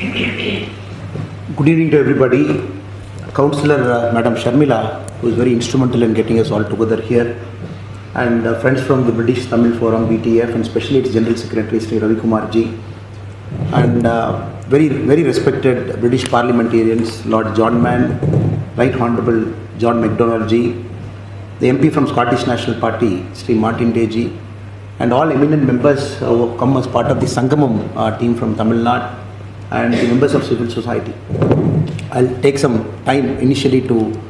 Good evening to everybody. Councillor Madam Sharmila, who is very instrumental in getting us all together here, and friends from the British Tamil Forum, BTF, and especially its General Secretary, Sri Ravi Kumar ji, and very respected British parliamentarians, Lord John Mann, Right Honourable John MacDonald ji, the MP from Scottish National Party, Sri Martin Day ji, and all eminent members who have come as part of the Sangamam team from Tamil Nadu, and the members of civil society. I'll take some time initially to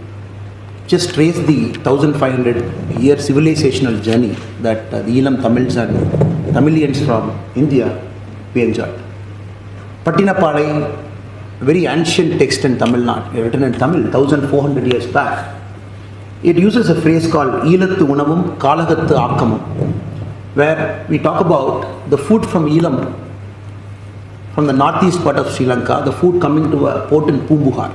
just trace the 1500-year civilizational journey that the Elam Tamils and Tamilians from India we enjoyed. Pattinapalai, a very ancient text in Tamil Nadu, written in Tamil 1400 years back, it uses a phrase called Elathu Unavum Kalagathu Akkamum, where we talk about the food from Elam, from the northeast part of Sri Lanka, the food coming to a port in Pumbuhar.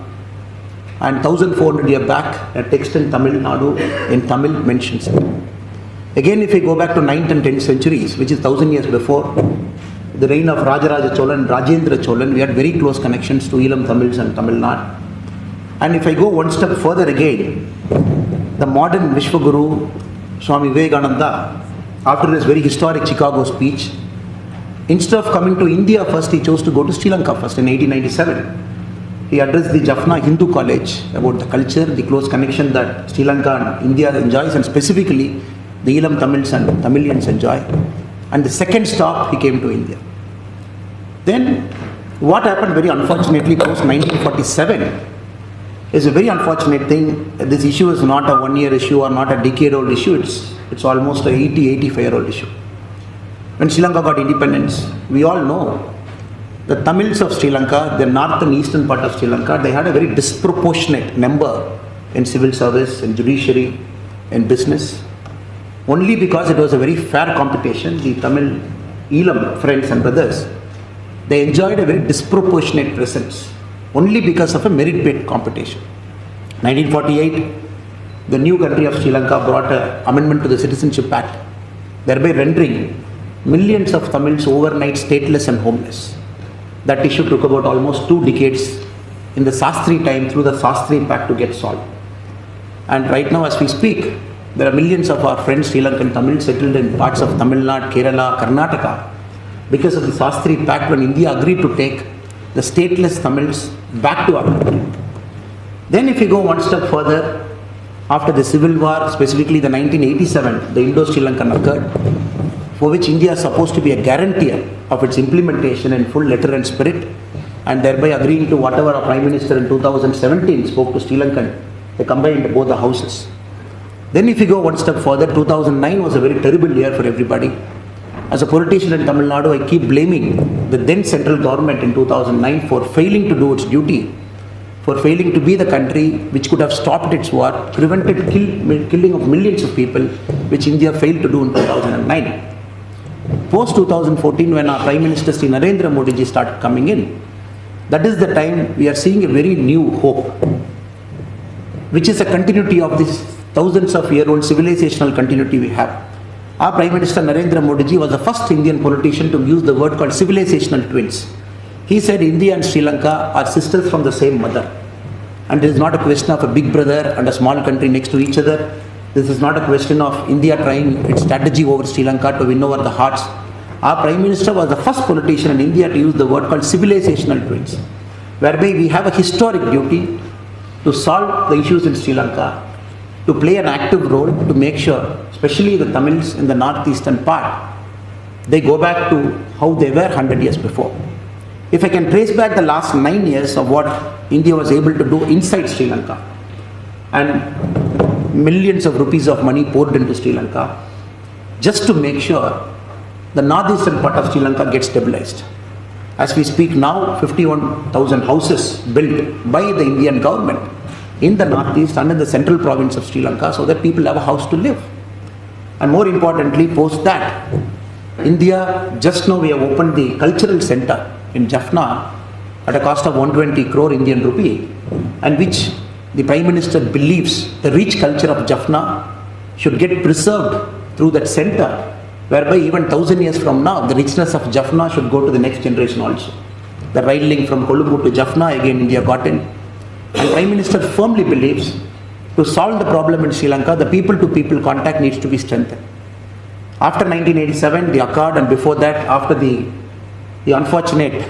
And 1400 years back, a text in Tamil Nadu, in Tamil, mentions it. Again, if we go back to 9th and 10th centuries, which is 1000 years before, the reign of Rajaraja Cholan and Rajendra Cholan, we had very close connections to Elam Tamils and Tamil Nadu. And if I go one step further again, the modern Vishwaguru, Swami Vivekananda, after his very historic Chicago speech, instead of coming to India first, he chose to go to Sri Lanka first in 1897. He addressed the Jaffna Hindu College about the culture, the close connection that Sri Lanka and India enjoys, and specifically the Elam Tamils and Tamilians enjoy. And the second stop, he came to India. Then, what happened very unfortunately post 1947 is a very unfortunate thing. This issue is not a one-year issue or not a decade-old issue. It's almost a 85-year-old issue. When Sri Lanka got independence, we all know the Tamils of Sri Lanka, the north and eastern part of Sri Lanka, they had a very disproportionate number in civil service, in judiciary, in business. Only because it was a very fair competition, the Tamil Elam friends and brothers, they enjoyed a very disproportionate presence, only because of a merit-based competition. 1948, the new country of Sri Lanka brought an amendment to the Citizenship Act, thereby rendering millions of Tamils overnight stateless and homeless. That issue took about almost 2 decades in the Sastri time through the Sastri Pact to get solved. And right now as we speak, there are millions of our friends Sri Lankan Tamils settled in parts of Tamil Nadu, Kerala, Karnataka because of the Sastri Pact, when India agreed to take the stateless Tamils back to our country. Then if we go one step further, after the Civil War, specifically the 1987, the Indo-Sri Lankan occurred, for which India is supposed to be a guarantor of its implementation in full letter and spirit, and thereby agreeing to whatever our Prime Minister in 2017 spoke to Sri Lankan. They combined both the houses. Then if you go one step further, 2009 was a very terrible year for everybody. As a politician in Tamil Nadu, I keep blaming the then central government in 2009 for failing to do its duty, for failing to be the country which could have stopped its war, prevented killing of millions of people, which India failed to do in 2009. Post 2014, when our Prime Minister Sri Narendra Modi ji started coming in, that is the time we are seeing a very new hope, which is a continuity of this thousands of year old civilizational continuity we have. Our Prime Minister Narendra Modi ji was the first Indian politician to use the word called civilizational twins. He said India and Sri Lanka are sisters from the same mother. And it is not a question of a big brother and a small country next to each other. This is not a question of India trying its strategy over Sri Lanka to win over the hearts. Our Prime Minister was the first politician in India to use the word called civilizational twins, whereby we have a historic duty to solve the issues in Sri Lanka, to play an active role to make sure, especially the Tamils in the northeastern part, they go back to how they were 100 years before. If I can trace back the last 9 years of what India was able to do inside Sri Lanka, and millions of rupees of money poured into Sri Lanka, just to make sure the northeastern part of Sri Lanka gets stabilized. As we speak now, 51,000 houses built by the Indian government in the northeast and in the central province of Sri Lanka, so that people have a house to live. And more importantly, post that, India, just now we have opened the cultural center in Jaffna at a cost of 120 crore Indian rupee, and which the Prime Minister believes the rich culture of Jaffna should get preserved through that center, whereby even 1000 years from now, the richness of Jaffna should go to the next generation also. The rail link from Colombo to Jaffna, again India got in. And Prime Minister firmly believes to solve the problem in Sri Lanka, the people-to-people contact needs to be strengthened. After 1987, the Accord, and before that, after the unfortunate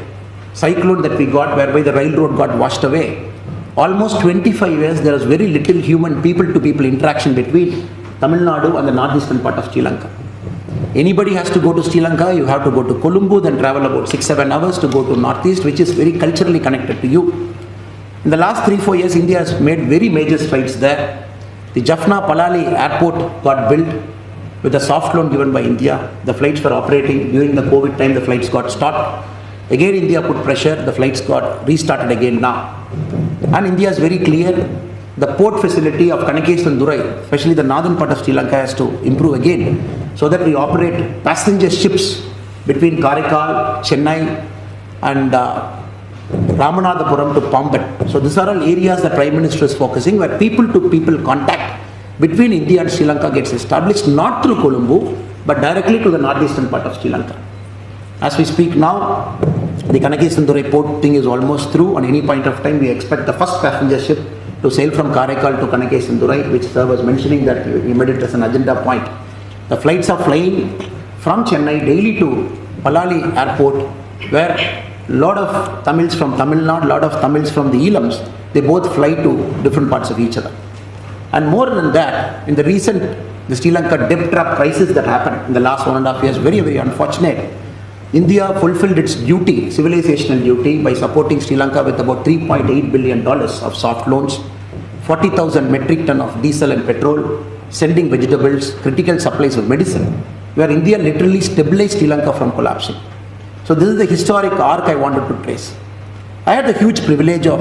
cyclone that we got, whereby the railroad got washed away, almost 25 years there was very little human people-to-people interaction between Tamil Nadu and the northeastern part of Sri Lanka. Anybody has to go to Sri Lanka, you have to go to Colombo, then travel about 6-7 hours to go to northeast, which is very culturally connected to you. In the last 3-4 years, India has made very major strides there. The Jaffna Palali airport got built with a soft loan given by India. The flights were operating. During the COVID time, the flights got stopped. Again, India put pressure. The flights got restarted again now. And India is very clear. The port facility of Kanakes and Durai, especially the northern part of Sri Lanka, has to improve again, so that we operate passenger ships between Karaikal, Chennai and Ramanathapuram to Pamban. So these are all areas the Prime Minister is focusing, where people-to-people contact between India and Sri Lanka gets established, not through Colombo, but directly to the northeastern part of Sri Lanka. As we speak now, the Kanakes and Durai port thing is almost through. On any point of time, we expect the first passenger ship to sail from Karaikal to Kanakes and Durai, which sir was mentioning that we made it as an agenda point. The flights are flying from Chennai daily to Palali airport, where lot of Tamils from Tamil Nadu, lot of Tamils from the Elams, they both fly to different parts of each other. And more than that, in the Sri Lanka debt trap crisis that happened in the last 1.5 years, very, very unfortunate. India fulfilled its duty, civilizational duty, by supporting Sri Lanka with about $3.8 billion of soft loans, 40,000 metric ton of diesel and petrol, sending vegetables, critical supplies of medicine, where India literally stabilized Sri Lanka from collapsing. So this is the historic arc I wanted to trace. I had the huge privilege of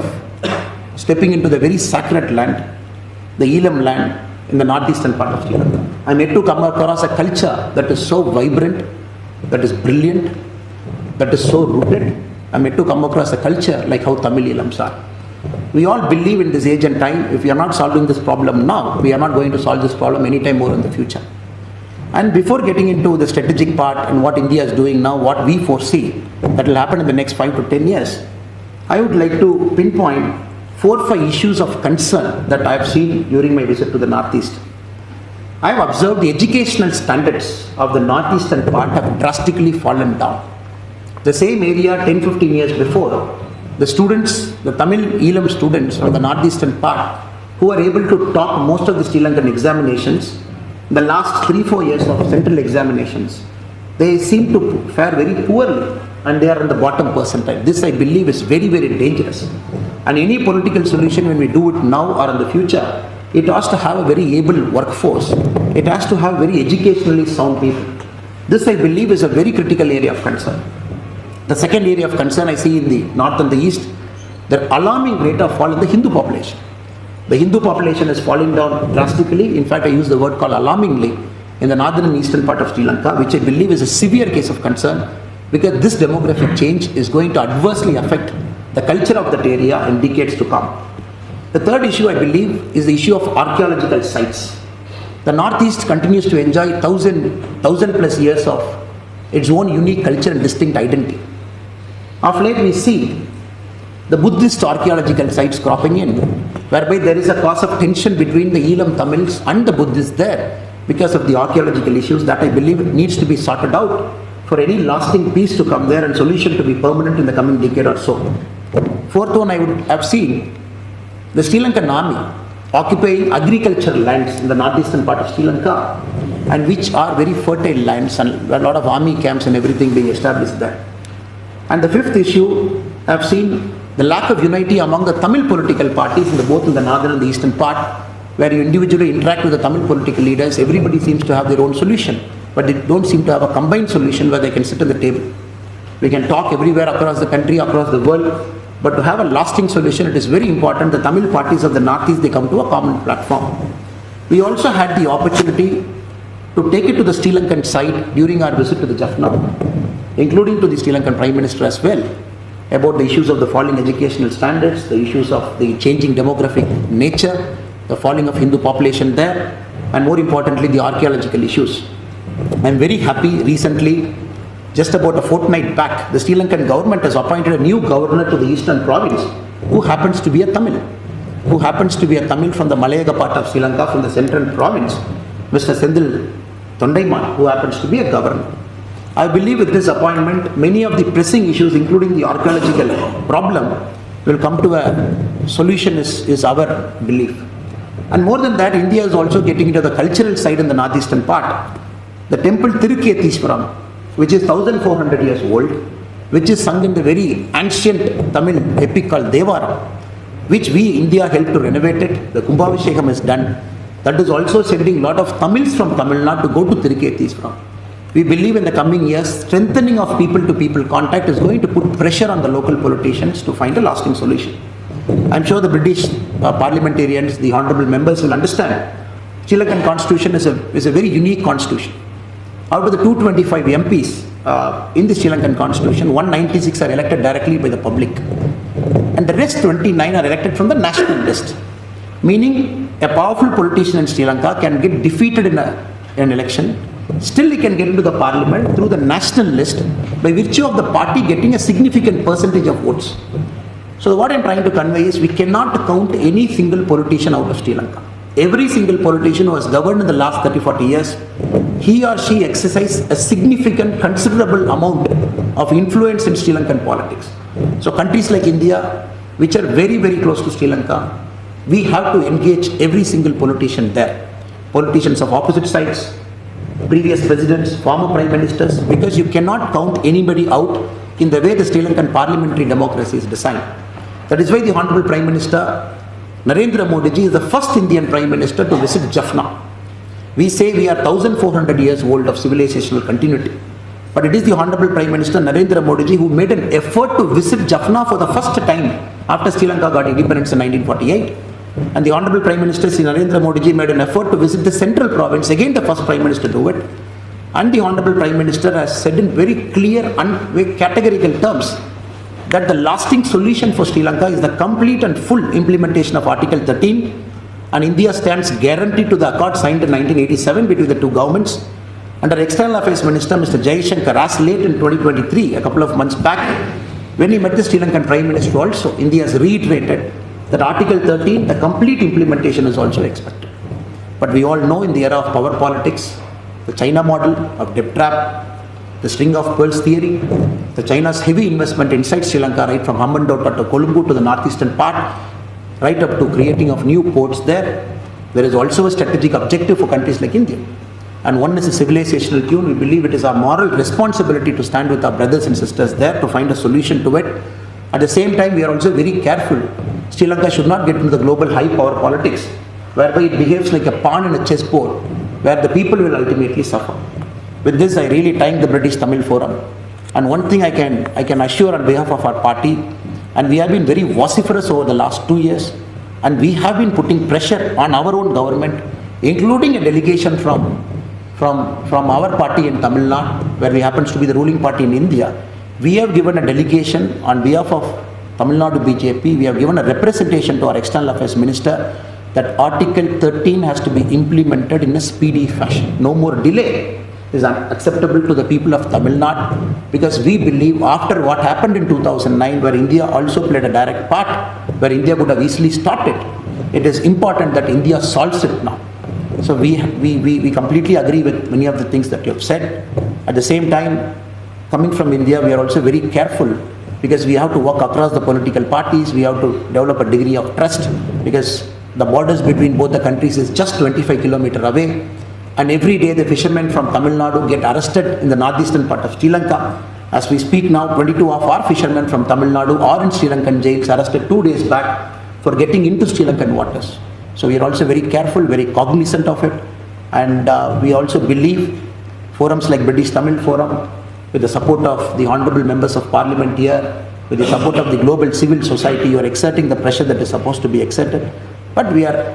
stepping into the very sacred land, the Elam land in the northeastern part of Sri Lanka. I made to come across a culture that is so vibrant, that is brilliant, that is so rooted. I made to come across a culture like how Tamil Elams are. We all believe in this age and time, if we are not solving this problem now, we are not going to solve this problem anytime more in the future. And before getting into the strategic part and what India is doing now, what we foresee that will happen in the next 5 to 10 years, I would like to pinpoint 4 or 5 issues of concern that I have seen during my visit to the Northeast. I have observed the educational standards of the Northeastern part have drastically fallen down. The same area 10-15 years before, the students, the Tamil Elam students from the Northeastern part, who are able to top most of the Sri Lankan examinations, the last 3-4 years of central examinations, they seem to fare very poorly and they are in the bottom percentile. This I believe is very, very dangerous. And any political solution, when we do it now or in the future, it has to have a very able workforce. It has to have very educationally sound people. This I believe is a very critical area of concern. The second area of concern I see in the north and the east, the alarming rate of fall in the Hindu population. The Hindu population is falling down drastically. In fact, I use the word called alarmingly in the northern and eastern part of Sri Lanka, which I believe is a severe case of concern, because this demographic change is going to adversely affect the culture of that area in decades to come. The third issue I believe is the issue of archaeological sites. The Northeast continues to enjoy 1,000 plus years of its own unique culture and distinct identity. Of late we see the Buddhist archaeological sites cropping in, whereby there is a cause of tension between the Elam Tamils and the Buddhists there because of the archaeological issues that I believe needs to be sorted out for any lasting peace to come there and solution to be permanent in the coming decade or so. Fourth one, I would have seen the Sri Lankan army occupying agricultural lands in the northeastern part of Sri Lanka, and which are very fertile lands, and a lot of army camps and everything being established there. And the fifth issue, I have seen the lack of unity among the Tamil political parties in both in the northern and the eastern part, where you individually interact with the Tamil political leaders. Everybody seems to have their own solution, but they don't seem to have a combined solution where they can sit at the table. We can talk everywhere across the country, across the world, but to have a lasting solution, it is very important the Tamil parties of the Northeast, they come to a common platform. We also had the opportunity to take it to the Sri Lankan side during our visit to the Jaffna, including to the Sri Lankan Prime Minister as well, about the issues of the falling educational standards, the issues of the changing demographic nature, the falling of Hindu population there, and more importantly, the archaeological issues. I am very happy recently Just about a fortnight back, the Sri Lankan government has appointed a new governor to the eastern province who happens to be a Tamil. From the Malayaga part of Sri Lanka, from the central province, Mr. Sendil Tondaiman, who happens to be a governor. I believe with this appointment, many of the pressing issues, including the archaeological problem, will come to a solution is our belief. And more than that, India is also getting into the cultural side in the northeastern part. The temple Tirukethiswaram, which is 1400 years old, which is sung in the very ancient Tamil epic called Devaram, which we, India, helped to renovate it. The Kumbhabhishekam is done. That is also sending a lot of Tamils from Tamil Nadu to go to Tirukethiswaram. We believe in the coming years, strengthening of people-to-people contact is going to put pressure on the local politicians to find a lasting solution. I'm sure the British parliamentarians, the honourable members will understand. Sri Lankan constitution is a very unique constitution. Out of the 225 MPs in the Sri Lankan constitution, 196 are elected directly by the public. And the rest 29 are elected from the national list. Meaning, a powerful politician in Sri Lanka can get defeated in an election. Still he can get into the parliament through the national list by virtue of the party getting a significant percentage of votes. So what I'm trying to convey is we cannot count any single politician out of Sri Lanka. Every single politician who has governed in the last 30-40 years, he or she exercised a significant, considerable amount of influence in Sri Lankan politics. So countries like India, which are very, very close to Sri Lanka, we have to engage every single politician there. Politicians of opposite sides, previous presidents, former prime ministers, because you cannot count anybody out in the way the Sri Lankan parliamentary democracy is designed. That is why the Honorable Prime Minister Narendra Modi ji is the first Indian Prime Minister to visit Jaffna. We say we are 1400 years old of civilizational continuity. But it is the Honorable Prime Minister Narendra Modi ji who made an effort to visit Jaffna for the first time after Sri Lanka got independence in 1948. And the Honorable Prime Minister Sri Narendra Modi ji made an effort to visit the central province, again the first Prime Minister to do it. And the Honorable Prime Minister has said in very clear and categorical terms that the lasting solution for Sri Lanka is the complete and full implementation of Article 13, and India stands guaranteed to the accord signed in 1987 between the two governments. And our External Affairs Minister, Mr. Jaishankar, as late in 2023, a couple of months back, when he met the Sri Lankan Prime Minister also, India has reiterated that Article 13, the complete implementation is also expected. But we all know in the era of power politics, the China model of debt trap, the string of pearls theory, the China's heavy investment inside Sri Lanka, right from Hambantota to Colombo to the northeastern part, right up to creating of new ports there. There is also a strategic objective for countries like India. And one is a civilizational tune. We believe it is our moral responsibility to stand with our brothers and sisters there to find a solution to it. At the same time, we are also very careful. Sri Lanka should not get into the global high power politics, whereby it behaves like a pawn in a chessboard, where the people will ultimately suffer. With this, I really thank the British Tamil Forum. And one thing I can assure on behalf of our party, and we have been very vociferous over the last 2 years, and we have been putting pressure on our own government, including a delegation from our party in Tamil Nadu, where we happens to be the ruling party in India. We have given a delegation on behalf of Tamil Nadu BJP. We have given a representation to our External Affairs Minister that Article 13 has to be implemented in a speedy fashion. No more delay is unacceptable to the people of Tamil Nadu, because we believe after what happened in 2009, where India also played a direct part, where India would have easily stopped it, it is important that India solves it now. So we completely agree with many of the things that you have said. At the same time, coming from India, we are also very careful, because we have to work across the political parties. We have to develop a degree of trust, because the borders between both the countries is just 25 kilometers away. And every day the fishermen from Tamil Nadu get arrested in the northeastern part of Sri Lanka. As we speak now, 22 of our fishermen from Tamil Nadu are in Sri Lankan jails, arrested 2 days back for getting into Sri Lankan waters. So we are also very careful, very cognizant of it. And we also believe forums like British Tamil Forum, with the support of the honourable members of parliament here, with the support of the global civil society, you are exerting the pressure that is supposed to be exerted. But we are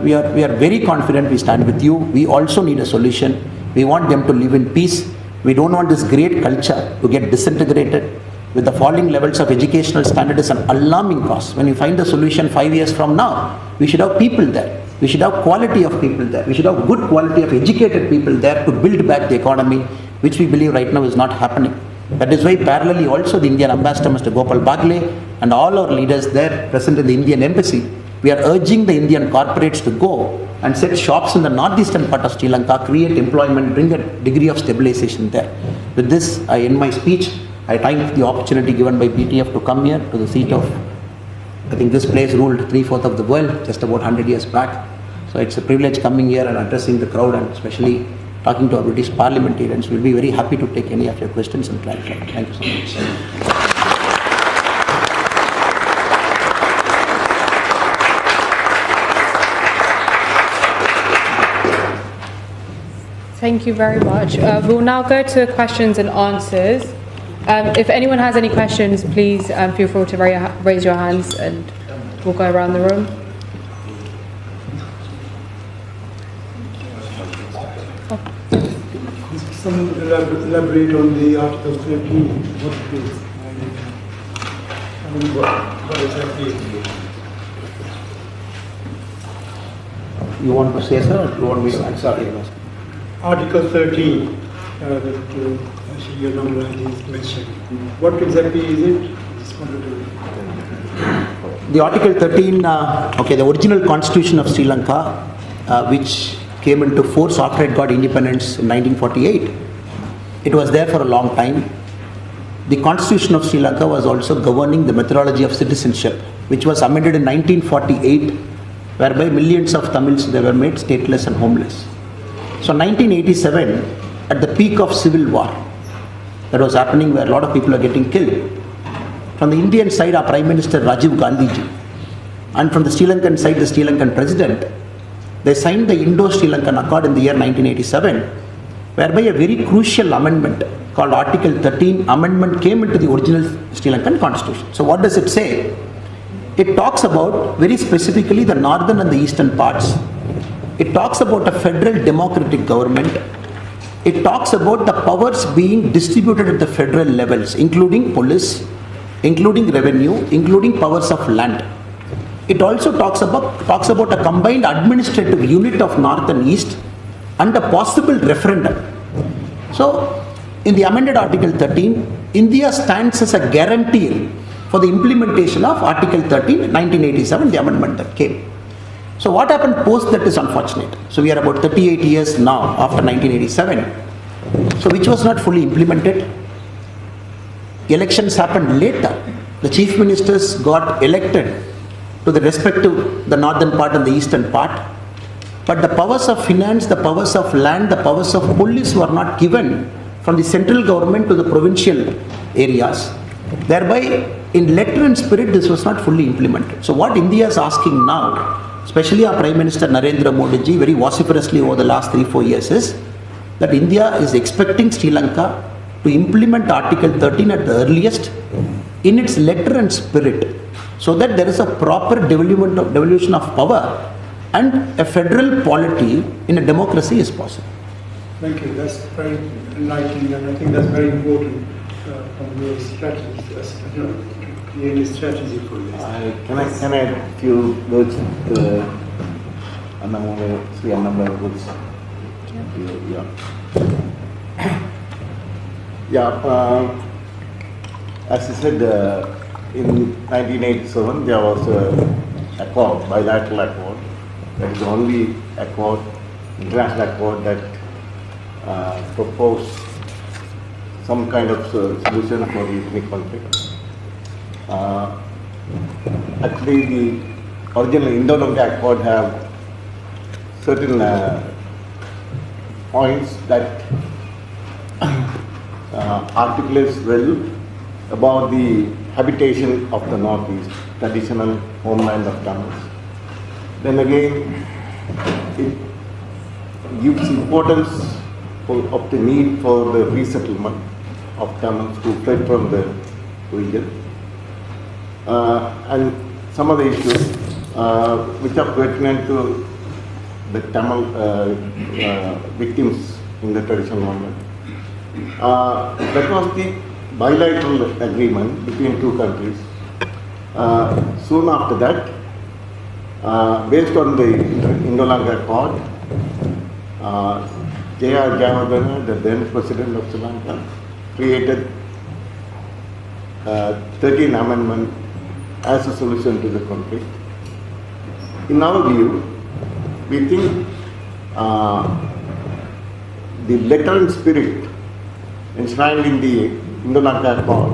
very confident. We stand with you. We also need a solution. We want them to live in peace. We don't want this great culture to get disintegrated. With the falling levels of educational standard is an alarming cause. When you find a solution 5 years from now, we should have people there. We should have quality of people there. We should have good quality of educated people there to build back the economy, which we believe right now is not happening. That is why parallelly also the Indian ambassador, Mr. Gopal Bagle, and all our leaders there present in the Indian embassy, we are urging the Indian corporates to go and set shops in the northeastern part of Sri Lanka, create employment, bring a degree of stabilization there. With this, I end my speech. I thank the opportunity given by BTF to come here to the seat of, I think this place ruled 3/4 of the world just about 100 years back. So it's a privilege coming here and addressing the crowd and especially talking to our British parliamentarians. We'll be very happy to take any of your questions and clarify. Thank you so much. Thank you very much. We'll now go to questions and answers. If anyone has any questions, please feel free to raise your hands and we'll go around the room. Some elaborate on the Article 13, what it is. I mean, what exactly it is. You want to say, sir, or you want me to answer? Article 13, that your number is mentioned. What exactly is it? Just wanted to... The Article 13, the original constitution of Sri Lanka, which came into force after it got independence in 1948. It was there for a long time. The constitution of Sri Lanka was also governing the methodology of citizenship, which was amended in 1948, whereby millions of Tamils, they were made stateless and homeless. So 1987, at the peak of civil war that was happening, where a lot of people are getting killed, from the Indian side, our Prime Minister Rajiv Gandhi ji, and from the Sri Lankan side, the Sri Lankan President, they signed the Indo-Sri Lankan Accord in the year 1987, whereby a very crucial amendment called Article 13 amendment came into the original Sri Lankan constitution. So what does it say? It talks about very specifically the northern and the eastern parts. It talks about a federal democratic government. It talks about the powers being distributed at the federal levels, including police, including revenue, including powers of land. It also talks about a combined administrative unit of North and East and a possible referendum. So, in the amended Article 13, India stands as a guarantee for the implementation of Article 13, 1987, the amendment that came. So what happened post that is unfortunate. So we are about 38 years now after 1987, so which was not fully implemented. Elections happened later. The chief ministers got elected to the respective, the northern part and the eastern part. But the powers of finance, the powers of land, the powers of police were not given from the central government to the provincial areas. Thereby, in letter and spirit, this was not fully implemented. So what India is asking now, especially our Prime Minister Narendra Modi ji, very vociferously over the last 3-4 years, is that India is expecting Sri Lanka to implement Article 13 at the earliest in its letter and spirit, so that there is a proper devolution of power and a federal polity in a democracy is possible. Thank you. That's very enlightening, and I think that's very important from your strategy, create a strategy for this. Can I add a few words to Sri Annamala words? As I said, in 1987 there was an accord, bilateral accord. That is the only accord, international accord that proposed some kind of solution for the ethnic conflict. Actually, the original Indo-Lanka Accord have certain points that articulates well about the habitation of the Northeast, traditional homeland of Tamils. Then again, it gives importance of the need for the resettlement of Tamils who fled from the region. And some of the issues which are pertinent to the Tamil victims in the traditional movement. That was the bilateral agreement between two countries. Soon after that, based on the Indo-Lanka Accord, J.R. Jayawardena, the then President of Sri Lanka, created 13th Amendment as a solution to the conflict. In our view, we think the letter and spirit enshrined in the Indo-Lanka Accord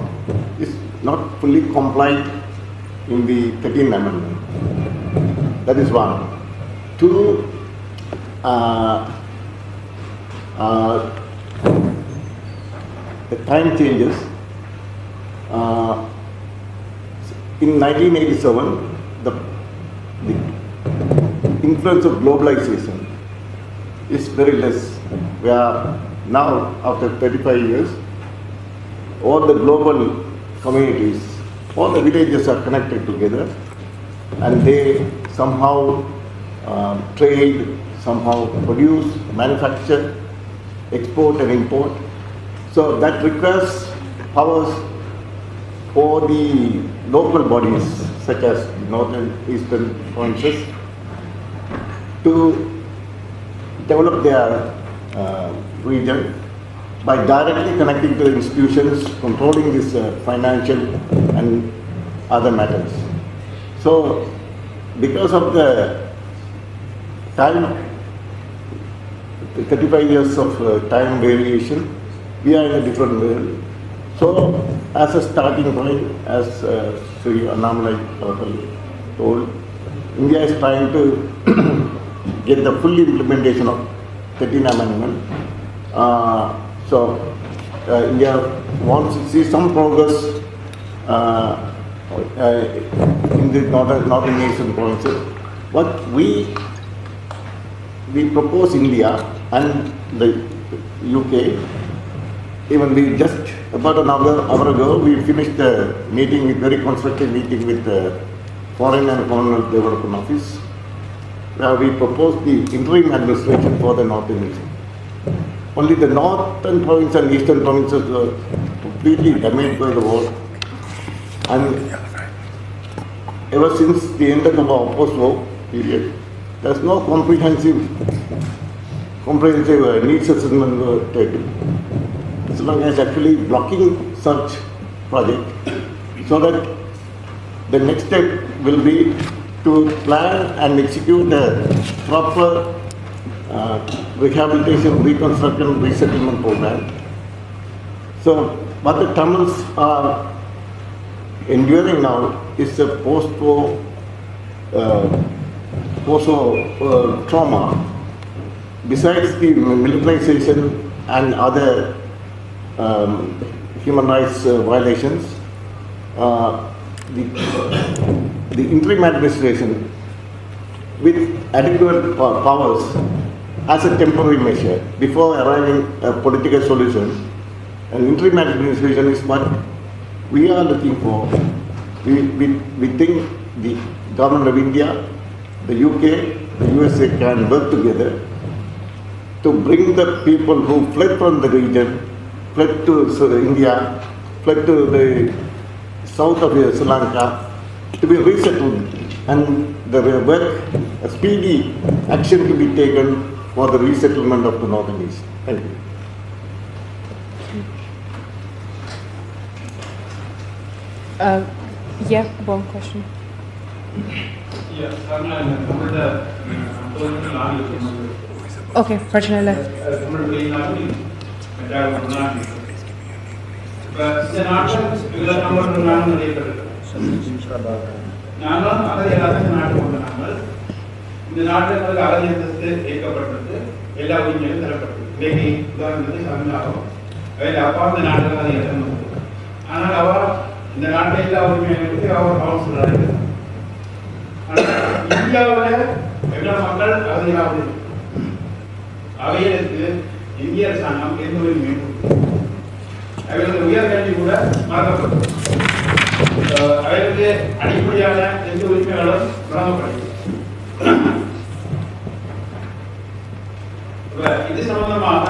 is not fully complied in the 13th Amendment. That is one. Two, the time changes. In 1987, the influence of globalization is very less. We are now, after 35 years, all the global communities, all the villages are connected together, and they somehow trade, somehow produce, manufacture, export and import. So that requires powers for the local bodies, such as northern, eastern provinces, to develop their region by directly connecting to institutions controlling this financial and other matters. So, because of the time, 35 years of time variation, we are in a different world. So, as a starting point, as Sri Annamalai told, India is trying to get the full implementation of 13th Amendment. India wants to see some progress in the northern Asian provinces. But we propose India and the UK. Even we just about an hour ago, we finished a meeting, with very constructive meeting with the Foreign and Commonwealth Development Office, where we proposed the interim administration for the northern region. Only the northern province and eastern provinces were completely damaged by the war. And ever since the end of the post-war period, there's no comprehensive needs assessment were taken. Sri Lanka is actually blocking such project, so that the next step will be to plan and execute a proper rehabilitation, reconstruction, resettlement program. So what the Tamils are enduring now is a post-war trauma. Besides the militarization and other human rights violations, the interim administration with adequate powers as a temporary measure before arriving at a political solution. An interim administration is what we are looking for. We think the government of India, the UK, the USA can work together to bring the people who fled from the region, fled to India, fled to the south of Sri Lanka, to be resettled, and the work, a speedy action to be taken for the resettlement of the northern east. Thank you. Yeah, one question. Okay, Rajnala. நானும் அகதிகளாக நாட்டு கொண்டு நாங்கள் இந்த நாட்டில் அகதியத்தை ஏற்கப்பட்டது, எல்லா உரிமைகளும் தரப்பட்டது. இன்றைக்கு உதாரணத்துக்கு தமிழாகும் அதில் அப்பா இந்த நாட்டில் அதை ஏற்கனவே, ஆனால் அவர் இந்த நாட்டில் எல்லா உரிமைகளுக்கு அவர் சொல்றாரு. ஆனால் இந்தியாவில் எவ்வளவு மக்கள் அகதிகளாக அவைகளுக்கு இந்திய அரசாங்கம் எந்த உரிமையும் அவர்களுக்கு உயர்கல்வி கூட மறக்கப்பட்டது. அவர்களுக்கு அடிப்படையான எந்த உரிமைகளும் வழங்கப்படுகிறது. இது சம்பந்தமாக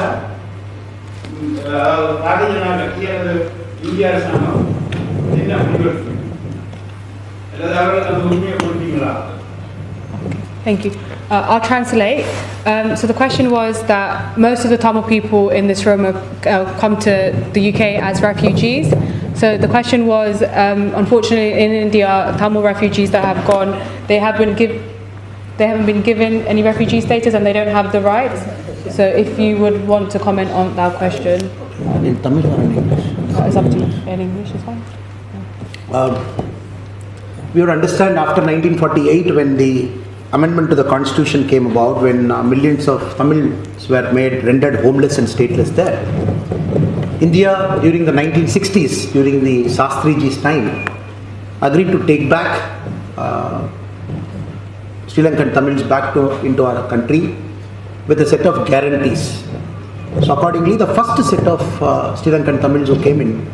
பாரதிய ஜனதா கட்சி அல்லது இந்திய அரசாங்கம் என்ன முடிவெடுக்கும் அல்லது அவர்கள் அந்த உரிமையை கொடுத்தீங்களா? Thank you. I'll translate. So the question was that most of the Tamil people in this room have come to the UK as refugees. So the question was, unfortunately in India, Tamil refugees that have gone, they haven't been given any refugee status and they don't have the rights. So if you would want to comment on that question. In Tamil or in English? It's up to you. In English is fine. We would understand after 1948, when the amendment to the constitution came about, when millions of Tamils were rendered homeless and stateless there. India during the 1960s, during the Shastriji's time, agreed to take back Sri Lankan Tamils back into our country with a set of guarantees. So accordingly, the first set of Sri Lankan Tamils who came in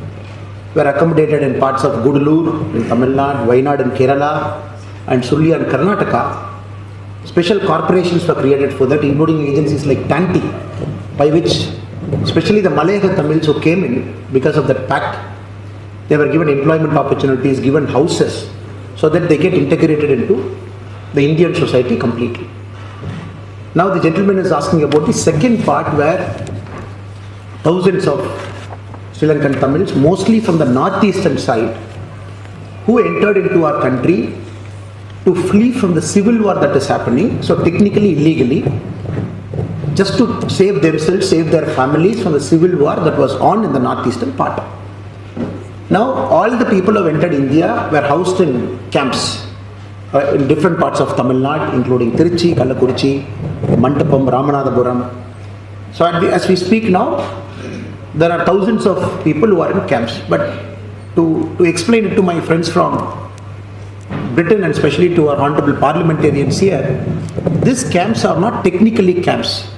were accommodated in parts of Gudalur in Tamil Nadu, Wayanad in Kerala, and Sulya in Karnataka. Special corporations were created for that, including agencies like Tanti, by which especially the Malayalam Tamils who came in because of that pact, they were given employment opportunities, given houses, so that they get integrated into the Indian society completely. Now the gentleman is asking about the second part, where thousands of Sri Lankan Tamils, mostly from the northeastern side, who entered into our country to flee from the civil war that is happening, so technically illegally, just to save themselves, save their families from the civil war that was on in the northeastern part. Now all the people who have entered India were housed in camps in different parts of Tamil Nadu, including Tiruchi, Kallakurichi, Mantapam, Ramanathapuram. So as we speak now, there are thousands of people who are in camps. But to explain it to my friends from Britain, and especially to our honorable parliamentarians here, these camps are not technically camps.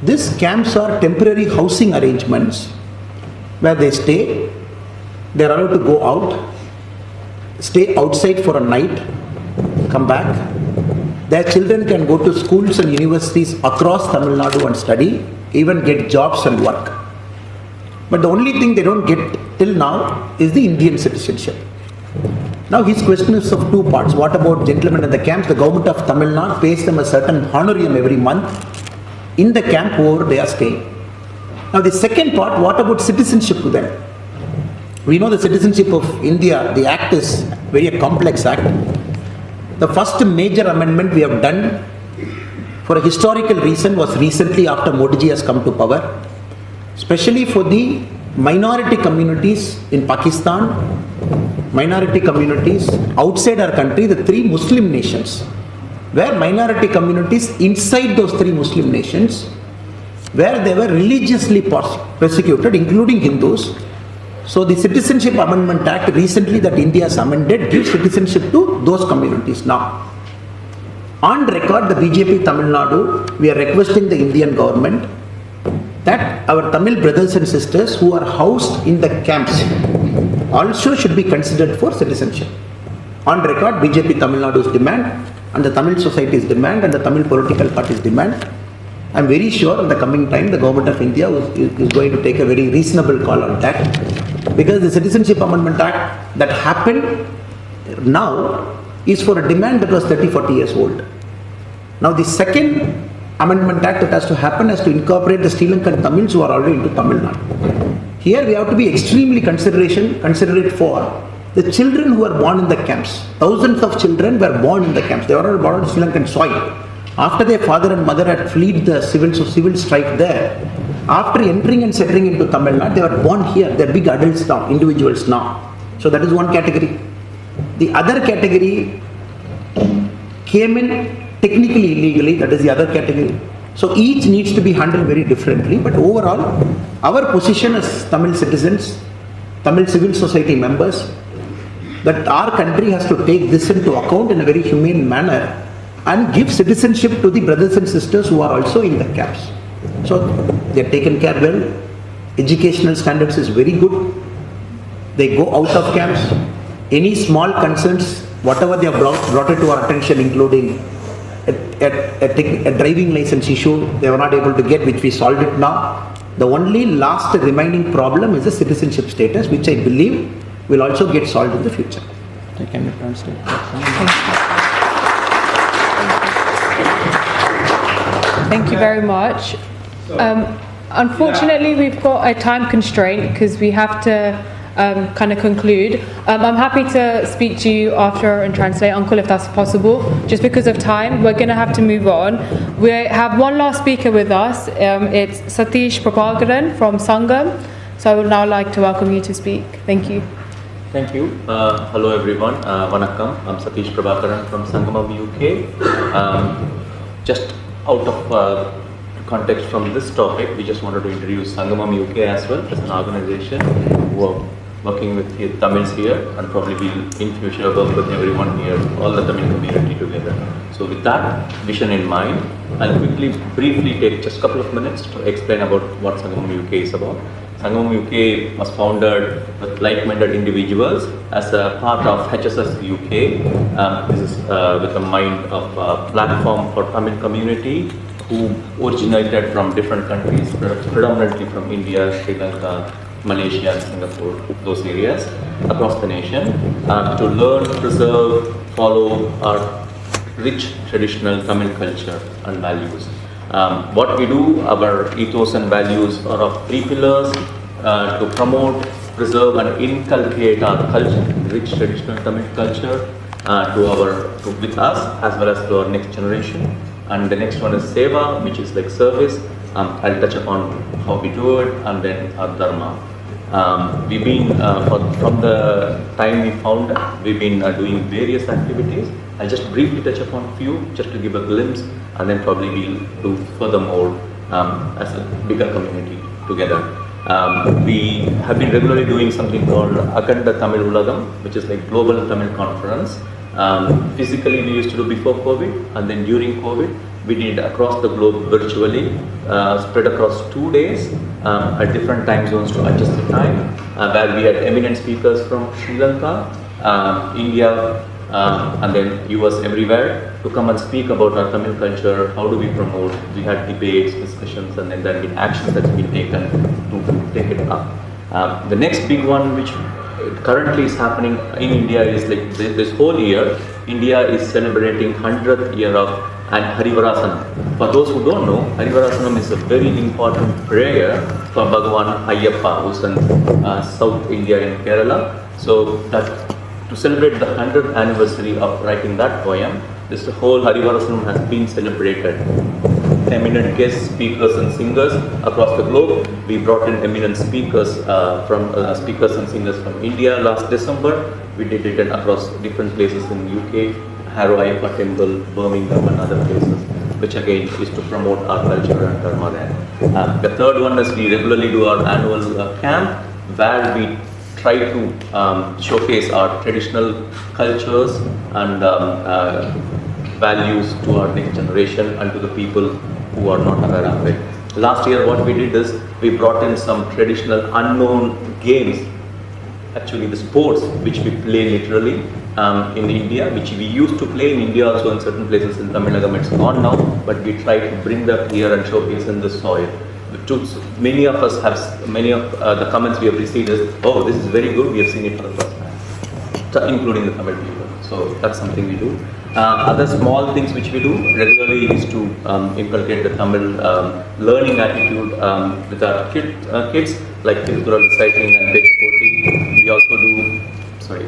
These camps are temporary housing arrangements where they stay, they are allowed to go out, stay outside for a night, come back. Their children can go to schools and universities across Tamil Nadu and study, even get jobs and work. But the only thing they don't get till now is the Indian citizenship. Now his question is of two parts. What about gentlemen in the camps? The government of Tamil Nadu pays them a certain honorarium every month in the camp where they are staying. Now the second part, what about citizenship to them? We know the citizenship of India, the act is very complex act. The first major amendment we have done for a historical reason was recently after Modi ji has come to power, especially for the minority communities in Pakistan, minority communities outside our country, the three Muslim nations, where minority communities inside those three Muslim nations, where they were religiously persecuted, including Hindus. So the Citizenship Amendment Act recently that India has amended gives citizenship to those communities. Now, on record, the BJP Tamil Nadu, we are requesting the Indian government that our Tamil brothers and sisters who are housed in the camps also should be considered for citizenship. On record, BJP Tamil Nadu's demand, and the Tamil society's demand, and the Tamil political party's demand. I am very sure in the coming time the government of India is going to take a very reasonable call on that, because the Citizenship Amendment Act that happened now is for a demand that was 30-40 years old. Now the second Amendment Act that has to happen has to incorporate the Sri Lankan Tamils who are already into Tamil Nadu. Here we have to be extremely considerate for the children who are born in the camps. Thousands of children were born in the camps. They were all born on Sri Lankan soil. After their father and mother had fled the civil strife there, after entering and settling into Tamil Nadu, they were born here. They are big adults now, individuals now. So that is one category. The other category came in technically illegally, that is the other category. So each needs to be handled very differently, but overall, our position as Tamil citizens, Tamil civil society members, that our country has to take this into account in a very humane manner and give citizenship to the brothers and sisters who are also in the camps. So they are taken care well, educational standards is very good, they go out of camps, any small concerns, whatever they have brought it to our attention, including a driving license issue they were not able to get, which we solved it now. The only last remaining problem is the citizenship status, which I believe will also get solved in the future. Can you translate? Thank you very much. Unfortunately, we've got a time constraint because we have to kind of conclude. I'm happy to speak to you after and translate, Uncle, if that's possible. Just because of time, we're going to have to move on. We have one last speaker with us. It's Satish Prabhakaran from Sangam. So I would now like to welcome you to speak. Thank you. Thank you. Hello everyone. Vanakkam. I'm Satish Prabhakaran from Sangamam UK. Just out of context from this topic, we just wanted to introduce Sangamam UK as well as an organization who are working with the Tamils here and probably will in future work with everyone here, all the Tamil community together. So with that vision in mind, I'll quickly, briefly take just a couple of minutes to explain about what Sangamam UK is about. Sangamam UK was founded with like-minded individuals as a part of HSS UK. This is with a mind of a platform for Tamil community who originated from different countries, predominantly from India, Sri Lanka, Malaysia, Singapore, those areas across the nation, to learn, preserve, follow our rich traditional Tamil culture and values. What we do, our ethos and values are of three pillars: to promote, preserve and inculcate our culture, rich traditional Tamil culture with us as well as to our next generation. And the next one is Seva, which is like service. I'll touch upon how we do it, and then our Dharma. We've been, from the time we founded, we've been doing various activities. I'll just briefly touch upon a few, just to give a glimpse, and then probably we'll do furthermore as a bigger community together. We have been regularly doing something called Akanda Tamil Ulagam, which is like Global Tamil Conference. Physically we used to do before COVID, and then during COVID we did across the globe virtually, spread across 2 days at different time zones to adjust the time, where we had eminent speakers from Sri Lanka, India, and then US, everywhere, to come and speak about our Tamil culture. How do we promote? We had debates, discussions, and then there have been actions that's been taken to take it up. The next big one, which currently is happening in India, is like this whole year, India is celebrating 100th year of Harivarasanam. For those who don't know, Harivarasanam is a very important prayer for Bhagavan Ayyappa, who's in South India in Kerala. So that to celebrate the 100th anniversary of writing that poem, this whole Harivarasanam has been celebrated. Eminent guest speakers and singers across the globe. We brought in eminent speakers speakers and singers from India last December. We did it across different places in UK, Harrow Ayyappa Temple, Birmingham and other places, which again is to promote our culture and dharma there. The third one is we regularly do our annual camp, where we try to showcase our traditional cultures and values to our next generation and to the people who are not aware of it. Last year what we did is we brought in some traditional unknown games, actually the sports which we play literally in India, which we used to play in India also in certain places in Tamil Nadu. It's gone now, but we try to bring that here and showcase in the soil. Many of us have, many of the comments we have received is, oh, this is very good, we have seen it for the first time, including the Tamil people. So that's something we do. Other small things which we do regularly is to inculcate the Tamil learning attitude with our kids, like Tiruthural reciting and Bechpoti.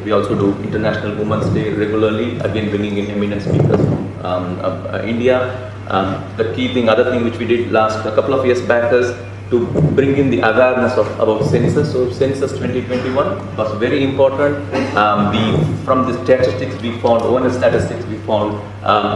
We also do International Women's Day regularly, again bringing in eminent speakers from India. The other thing which we did a couple of years back is to bring in the awareness about census. So census 2021 was very important. From the statistics we found, ONS statistics we found,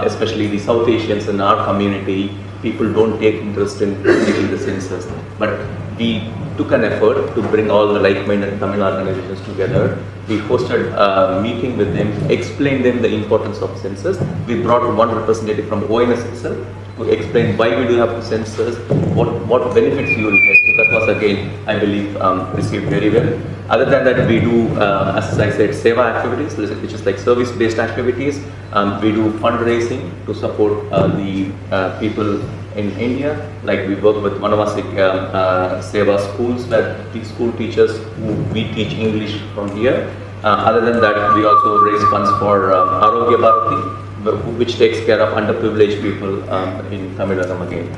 especially the South Asians in our community, people don't take interest in taking the census. But we took an effort to bring all the like-minded Tamil organizations together. We hosted a meeting with them, explained them the importance of census. We brought one representative from ONS itself to explain why we do have census, what benefits you will get. So that was again, I believe, received very well. Other than that, we do, as I said, Seva activities, which is like service-based activities. We do fundraising to support the people in India. Like we work with Vanavasi Seva schools, where the school teachers we teach English from here. Other than that, we also raise funds for Arogya Bharati, which takes care of underprivileged people in Tamil Nadu again.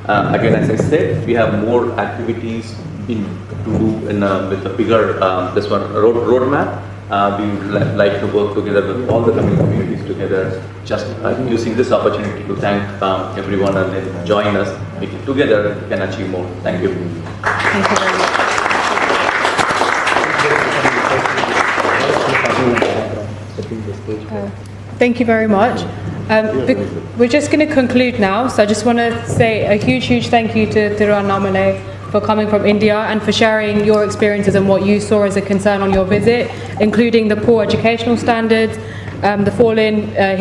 Again, as I said, we have more activities in to do with a bigger this one roadmap. We would like to work together with all the communities together. Just using this opportunity to thank everyone and then join us. Together we can achieve more. Thank you. Thank you very much. Thank you very much. We're just going to conclude now, so I just want to say a huge thank you to Tirunamale for coming from India and for sharing your experiences and what you saw as a concern on your visit, including the poor educational standards, the fall in the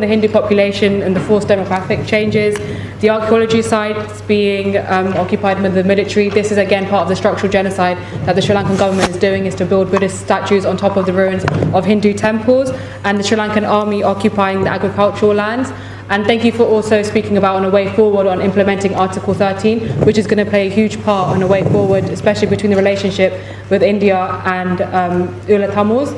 Hindu population and the forced demographic changes, the archaeology sites being occupied by the military. This is again part of the structural genocide that the Sri Lankan government is doing, is to build Buddhist statues on top of the ruins of Hindu temples, and the Sri Lankan army occupying the agricultural lands. And thank you for also speaking about on a way forward on implementing Article 13, which is going to play a huge part on a way forward, especially between the relationship with India and Ula Tamils.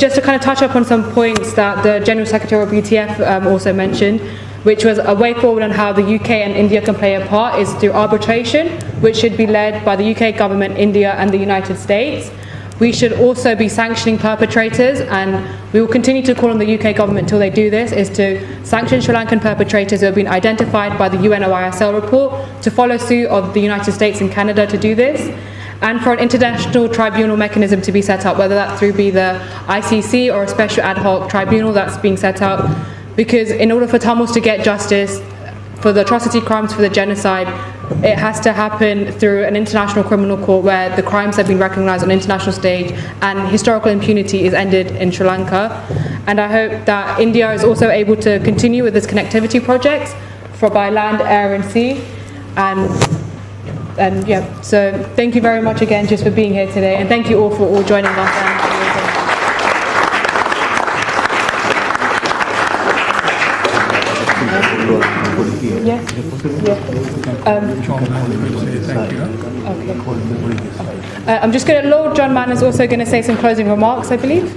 Just to kind of touch up on some points that the General Secretary of BTF also mentioned, which was a way forward on how the UK and India can play a part is through arbitration, which should be led by the UK government, India and the United States. We should also be sanctioning perpetrators, and we will continue to call on the UK government until they do this, is to sanction Sri Lankan perpetrators who have been identified by the UNOISL report, to follow suit of the United States and Canada to do this, and for an international tribunal mechanism to be set up, whether that through be the ICC or a special ad hoc tribunal that's being set up, because in order for Tamils to get justice for the atrocity crimes, for the genocide, it has to happen through an international criminal court where the crimes have been recognised on an international stage and historical impunity is ended in Sri Lanka. And I hope that India is also able to continue with its connectivity projects by land, air and sea. And yeah, so thank you very much again just for being here today, and thank you all for all joining us. Yes. Okay. I'm just going to. Lord John Mann is also going to say some closing remarks, I believe.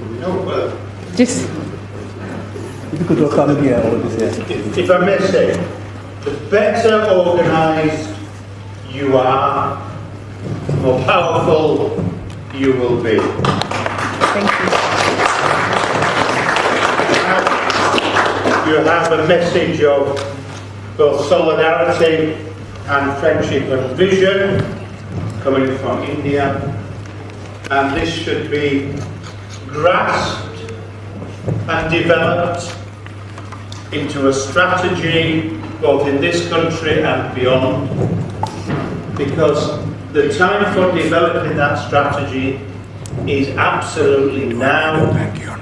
Just. If I may say, the better organised you are, the more powerful you will be. Thank you. You have a message of both solidarity and friendship and vision coming from India, and this should be grasped and developed into a strategy both in this country and beyond, because the time for developing that strategy is absolutely now,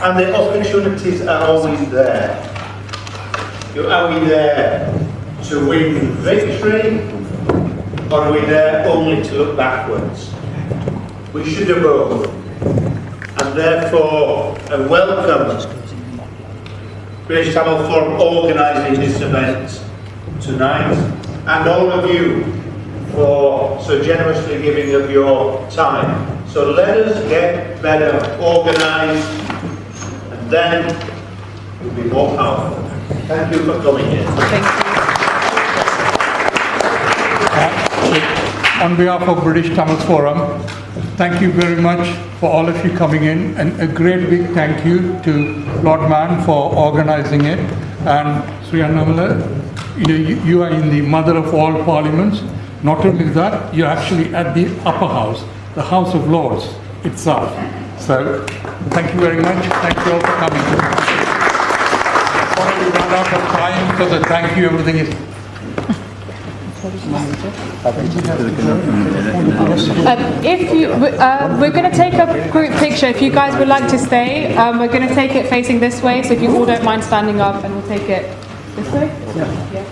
and the opportunities are always there. Are we there to win victory, or are we there only to look backwards? We should have both, and therefore I welcome British Tamil Forum organising this event tonight, and all of you for so generously giving of your time. So let us get better organised, and then we'll be more powerful. Thank you for coming here. Thank you. On behalf of British Tamil Forum, thank you very much for all of you coming in, and a great big thank you to Lord Mann for organising it. And Sri Annamala, you are in the mother of all parliaments. Not only that, you're actually at the upper house, the House of Lords itself. So thank you very much. Thank you all for coming. We run out of time, so the thank you, everything is. If you, we're going to take a group picture. If you guys would like to stay, we're going to take it facing this way. So if you all don't mind standing up, and we'll take it this way. Yeah.